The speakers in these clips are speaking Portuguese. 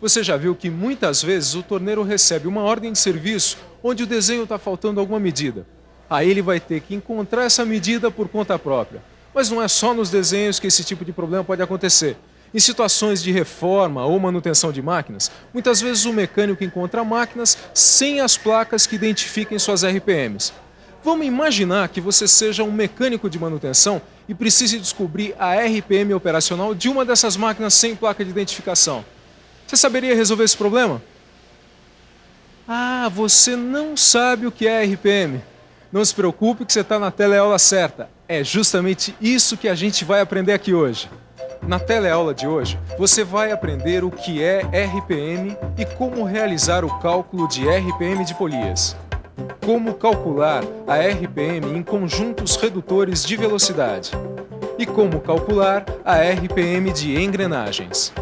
Você já viu que muitas vezes o torneiro recebe uma ordem de serviço onde o desenho está faltando alguma medida. Aí ele vai ter que encontrar essa medida por conta própria. Mas não é só nos desenhos que esse tipo de problema pode acontecer. Em situações de reforma ou manutenção de máquinas, muitas vezes o mecânico encontra máquinas sem as placas que identifiquem suas RPMs. Vamos imaginar que você seja um mecânico de manutenção e precise descobrir a RPM operacional de uma dessas máquinas sem placa de identificação. Você saberia resolver esse problema? Ah, você não sabe o que é RPM. Não se preocupe que você está na teleaula certa. É justamente isso que a gente vai aprender aqui hoje. Na teleaula de hoje, você vai aprender o que é RPM e como realizar o cálculo de RPM de polias. Como calcular a RPM em conjuntos redutores de velocidade. E como calcular a RPM de engrenagens.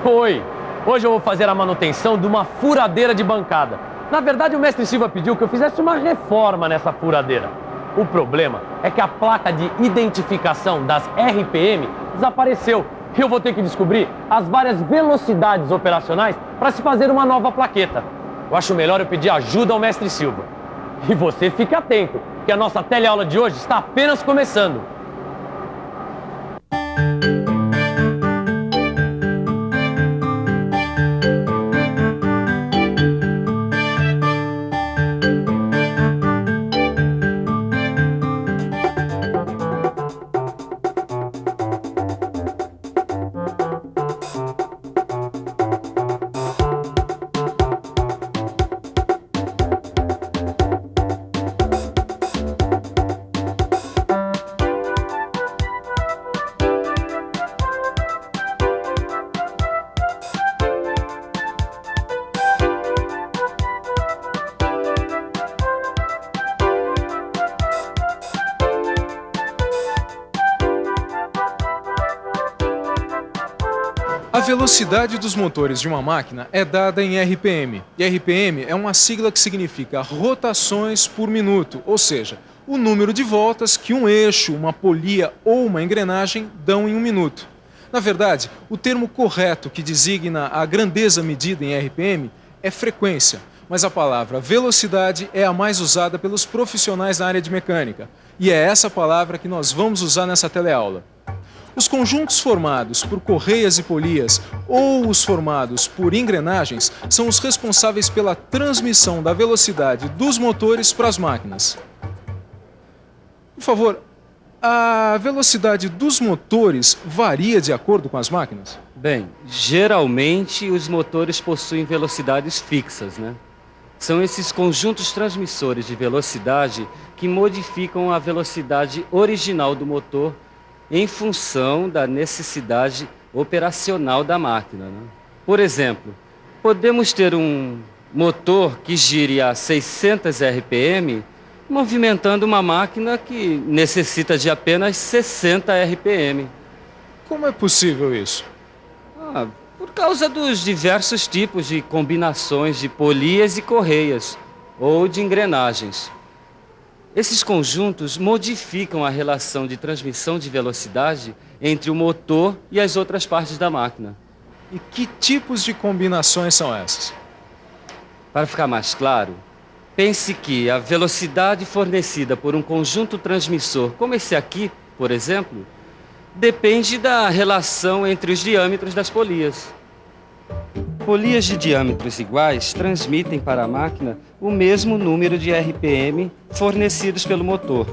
Oi! Hoje eu vou fazer a manutenção de uma furadeira de bancada. Na verdade, o mestre Silva pediu que eu fizesse uma reforma nessa furadeira. O problema é que a placa de identificação das RPM desapareceu. E eu vou ter que descobrir as várias velocidades operacionais para se fazer uma nova plaqueta. Eu acho melhor eu pedir ajuda ao mestre Silva. E você fique atento, que a nossa teleaula de hoje está apenas começando. A velocidade dos motores de uma máquina é dada em RPM. E RPM é uma sigla que significa rotações por minuto, ou seja, o número de voltas que um eixo, uma polia ou uma engrenagem dão em um minuto. Na verdade, o termo correto que designa a grandeza medida em RPM é frequência, mas a palavra velocidade é a mais usada pelos profissionais na área de mecânica. E é essa palavra que nós vamos usar nessa teleaula. Os conjuntos formados por correias e polias ou os formados por engrenagens são os responsáveis pela transmissão da velocidade dos motores para as máquinas. Por favor, a velocidade dos motores varia de acordo com as máquinas? Bem, geralmente os motores possuem velocidades fixas, né? São esses conjuntos transmissores de velocidade que modificam a velocidade original do motor em função da necessidade operacional da máquina, né? Por exemplo, podemos ter um motor que gire a 600 RPM movimentando uma máquina que necessita de apenas 60 RPM. Como é possível isso? Por causa dos diversos tipos de combinações de polias e correias ou de engrenagens. Esses conjuntos modificam a relação de transmissão de velocidade entre o motor e as outras partes da máquina. E que tipos de combinações são essas? Para ficar mais claro, pense que a velocidade fornecida por um conjunto transmissor, como esse aqui, por exemplo, depende da relação entre os diâmetros das polias. Polias de diâmetros iguais transmitem para a máquina o mesmo número de RPM fornecidos pelo motor.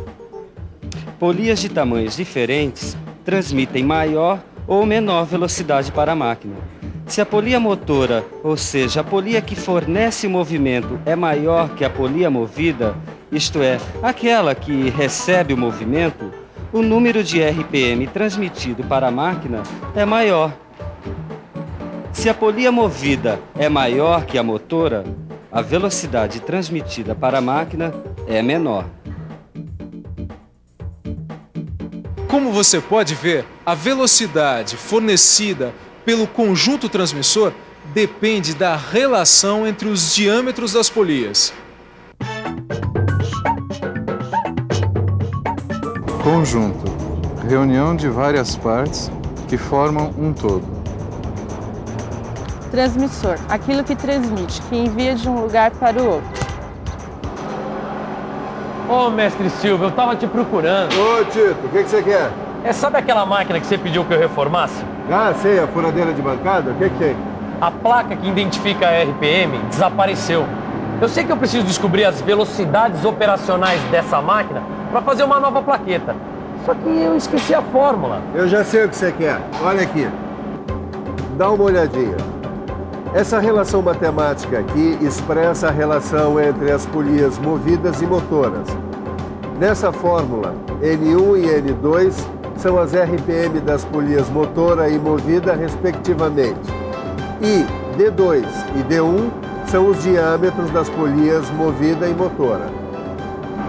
Polias de tamanhos diferentes transmitem maior ou menor velocidade para a máquina. Se a polia motora, ou seja, a polia que fornece o movimento, é maior que a polia movida, isto é, aquela que recebe o movimento, o número de RPM transmitido para a máquina é maior. Se a polia movida é maior que a motora, a velocidade transmitida para a máquina é menor. Como você pode ver, a velocidade fornecida pelo conjunto transmissor depende da relação entre os diâmetros das polias. Conjunto. Reunião de várias partes que formam um todo. Transmissor, aquilo que transmite, que envia de um lugar para o outro. Ô, mestre Silva, eu tava te procurando. Ô, Tito, o que você quer? Sabe aquela máquina que você pediu que eu reformasse? Ah, sei, a furadeira de bancada? O que tem? A placa que identifica a RPM desapareceu. Eu sei que eu preciso descobrir as velocidades operacionais dessa máquina para fazer uma nova plaqueta. Só que eu esqueci a fórmula. Eu já sei o que você quer. Olha aqui. Dá uma olhadinha. Essa relação matemática aqui expressa a relação entre as polias movidas e motoras. Nessa fórmula, N1 e N2 são as RPM das polias motora e movida, respectivamente. E D2 e D1 são os diâmetros das polias movida e motora.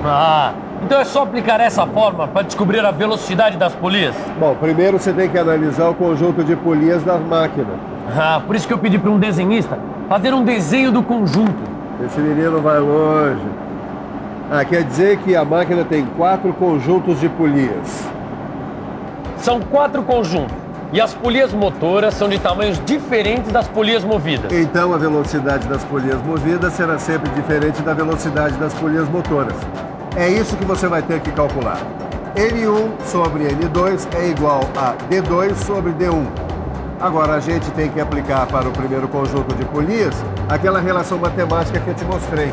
Ah, então é só aplicar essa fórmula para descobrir a velocidade das polias? Bom, primeiro você tem que analisar o conjunto de polias da máquina. Ah, por isso que eu pedi para um desenhista fazer um desenho do conjunto. Esse menino vai longe. Ah, quer dizer que a máquina tem 4 conjuntos de polias. São 4 conjuntos. E as polias motoras são de tamanhos diferentes das polias movidas. Então a velocidade das polias movidas será sempre diferente da velocidade das polias motoras. É isso que você vai ter que calcular. N1 sobre N2 é igual a D2 sobre D1. Agora a gente tem que aplicar para o primeiro conjunto de polias aquela relação matemática que eu te mostrei.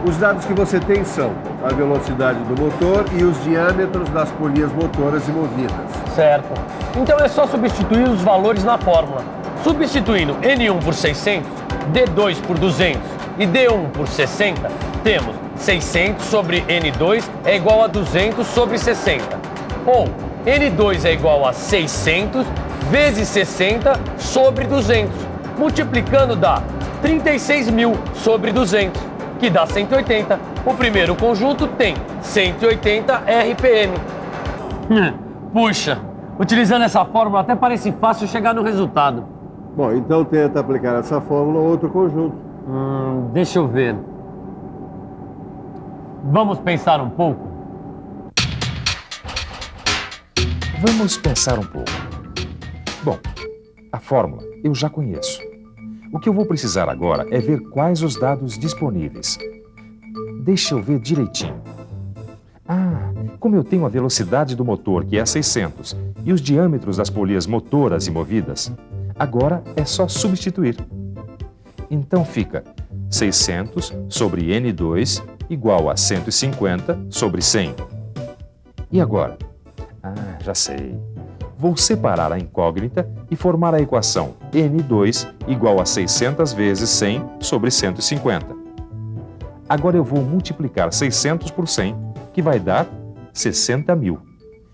Os dados que você tem são a velocidade do motor e os diâmetros das polias motoras e movidas. Certo. Então é só substituir os valores na fórmula. Substituindo N1 por 600, D2 por 200 e D1 por 60, temos 600 sobre N2 é igual a 200 sobre 60. Ou N2 é igual a 600 vezes 60 sobre 200. Multiplicando dá 36.000 sobre 200, que dá 180. O primeiro conjunto tem 180 RPM. Puxa, utilizando essa fórmula até parece fácil chegar no resultado. Bom, então tenta aplicar essa fórmula a outro conjunto. Deixa eu ver. Vamos pensar um pouco? Vamos pensar um pouco. Bom, a fórmula eu já conheço. O que eu vou precisar agora é ver quais os dados disponíveis. Deixa eu ver direitinho. Ah, como eu tenho a velocidade do motor, que é 600, e os diâmetros das polias motoras e movidas, agora é só substituir. Então fica 600 sobre N2 igual a 150 sobre 100. E agora? Ah, já sei. Vou separar a incógnita e formar a equação N2 igual a 600 vezes 100 sobre 150. Agora eu vou multiplicar 600 por 100, que vai dar 60.000.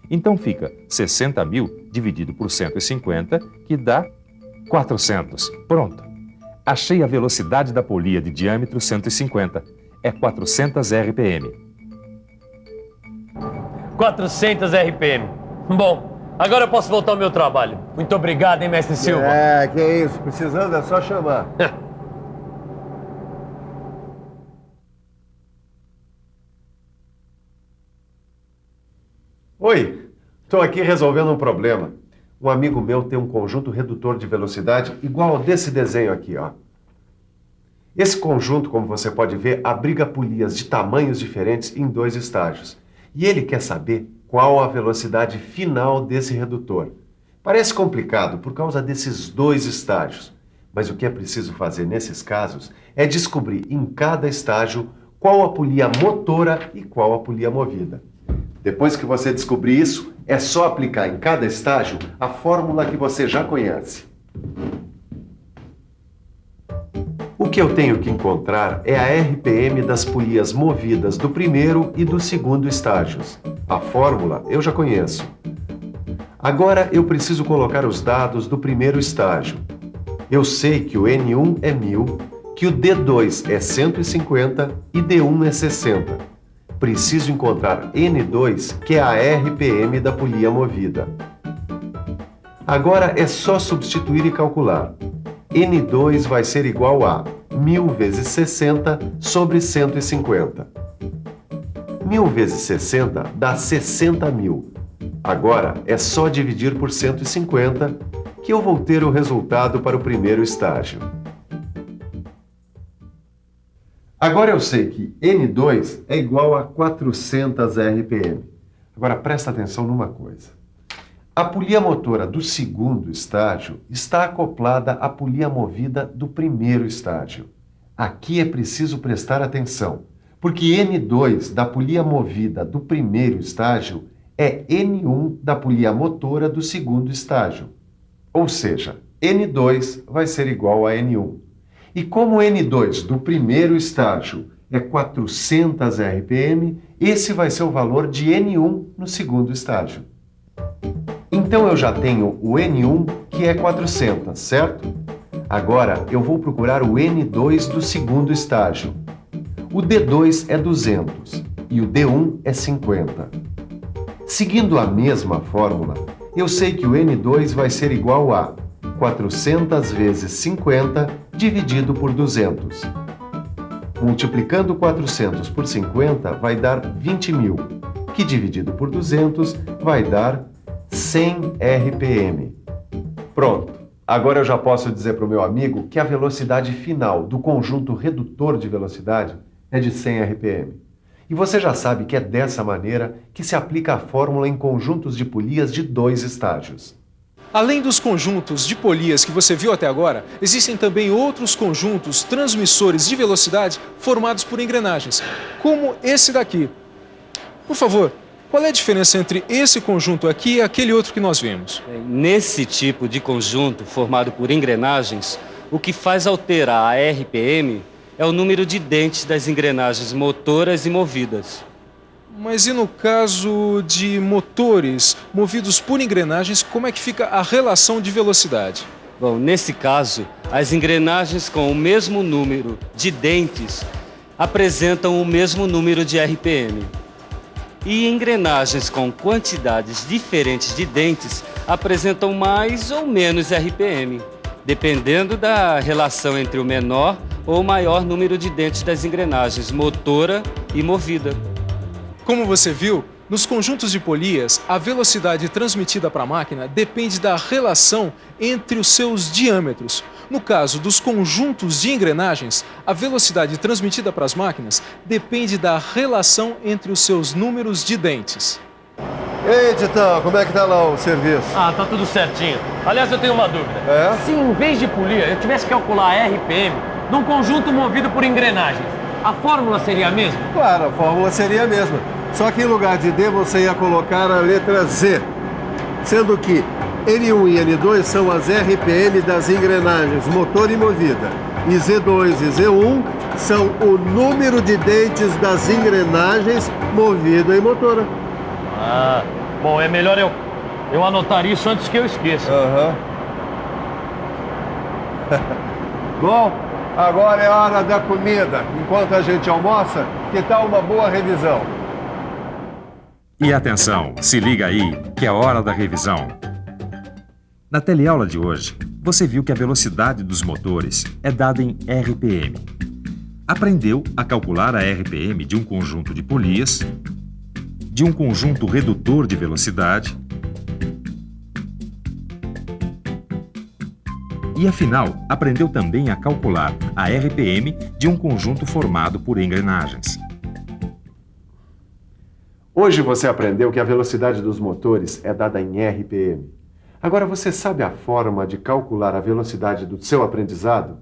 Então fica 60.000 dividido por 150, que dá 400. Pronto. Achei a velocidade da polia de diâmetro 150. É 400 RPM. 400 RPM. Bom, agora eu posso voltar ao meu trabalho. Muito obrigado, hein, mestre Silva? É, que é isso. Precisando é só chamar. Oi, estou aqui resolvendo um problema. Um amigo meu tem um conjunto redutor de velocidade igual ao desse desenho aqui, ó. Esse conjunto, como você pode ver, abriga polias de tamanhos diferentes em 2 estágios. E ele quer saber qual a velocidade final desse redutor. Parece complicado por causa desses 2 estágios, mas o que é preciso fazer nesses casos é descobrir em cada estágio qual a polia motora e qual a polia movida. Depois que você descobrir isso, é só aplicar em cada estágio a fórmula que você já conhece. O que eu tenho que encontrar é a RPM das polias movidas do primeiro e do segundo estágios. A fórmula eu já conheço. Agora eu preciso colocar os dados do primeiro estágio. Eu sei que o N1 é 1000, que o D2 é 150 e D1 é 60. Preciso encontrar N2, que é a RPM da polia movida. Agora é só substituir e calcular. N2 vai ser igual a 1000 vezes 60 sobre 150. 1000 vezes 60 dá 60.000. Agora é só dividir por 150 que eu vou ter o resultado para o primeiro estágio. Agora eu sei que N2 é igual a 400 RPM. Agora presta atenção numa coisa. A polia motora do segundo estágio está acoplada à polia movida do primeiro estágio. Aqui é preciso prestar atenção, porque N2 da polia movida do primeiro estágio é N1 da polia motora do segundo estágio. Ou seja, N2 vai ser igual a N1. E como N2 do primeiro estágio é 400 RPM, esse vai ser o valor de N1 no segundo estágio. Então eu já tenho o N1, que é 400, certo? Agora eu vou procurar o N2 do segundo estágio. O D2 é 200 e o D1 é 50. Seguindo a mesma fórmula, eu sei que o N2 vai ser igual a 400 vezes 50 dividido por 200. Multiplicando 400 por 50 vai dar 20.000, que dividido por 200 vai dar 100 RPM. Pronto, agora eu já posso dizer para o meu amigo que a velocidade final do conjunto redutor de velocidade é de 100 RPM. E você já sabe que é dessa maneira que se aplica a fórmula em conjuntos de polias de 2 estágios. Além dos conjuntos de polias que você viu até agora, existem também outros conjuntos transmissores de velocidade formados por engrenagens, como esse daqui. Por favor, qual é a diferença entre esse conjunto aqui e aquele outro que nós vimos? Nesse tipo de conjunto formado por engrenagens, o que faz alterar a RPM é o número de dentes das engrenagens motoras e movidas. Mas e no caso de motores movidos por engrenagens, como é que fica a relação de velocidade? Bom, nesse caso, as engrenagens com o mesmo número de dentes apresentam o mesmo número de RPM. E engrenagens com quantidades diferentes de dentes apresentam mais ou menos RPM, dependendo da relação entre o menor ou maior número de dentes das engrenagens motora e movida. Como você viu, nos conjuntos de polias, a velocidade transmitida para a máquina depende da relação entre os seus diâmetros. No caso dos conjuntos de engrenagens, a velocidade transmitida para as máquinas depende da relação entre os seus números de dentes. Ei, Titão, como é que tá lá o serviço? Ah, tá tudo certinho. Aliás, eu tenho uma dúvida. É? Se em vez de polia eu tivesse que calcular a RPM num conjunto movido por engrenagens, a fórmula seria a mesma? Claro, a fórmula seria a mesma. Só que em lugar de D você ia colocar a letra Z, sendo que N1 e N2 são as RPM das engrenagens motor e movida, e Z2 e Z1 são o número de dentes das engrenagens movida e motora. Ah, bom, é melhor eu anotar isso antes que eu esqueça. Aham. Bom, agora é hora da comida. Enquanto a gente almoça, que tal uma boa revisão? E atenção, se liga aí, que é hora da revisão. Na teleaula de hoje, você viu que a velocidade dos motores é dada em RPM. Aprendeu a calcular a RPM de um conjunto de polias, de um conjunto redutor de velocidade e, afinal, aprendeu também a calcular a RPM de um conjunto formado por engrenagens. Hoje você aprendeu que a velocidade dos motores é dada em RPM. Agora você sabe a forma de calcular a velocidade do seu aprendizado?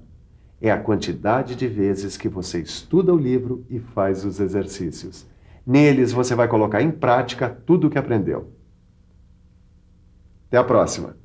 É a quantidade de vezes que você estuda o livro e faz os exercícios. Neles você vai colocar em prática tudo o que aprendeu. Até a próxima!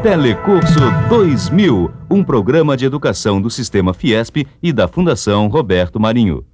Telecurso 2000, um programa de educação do Sistema Fiesp e da Fundação Roberto Marinho.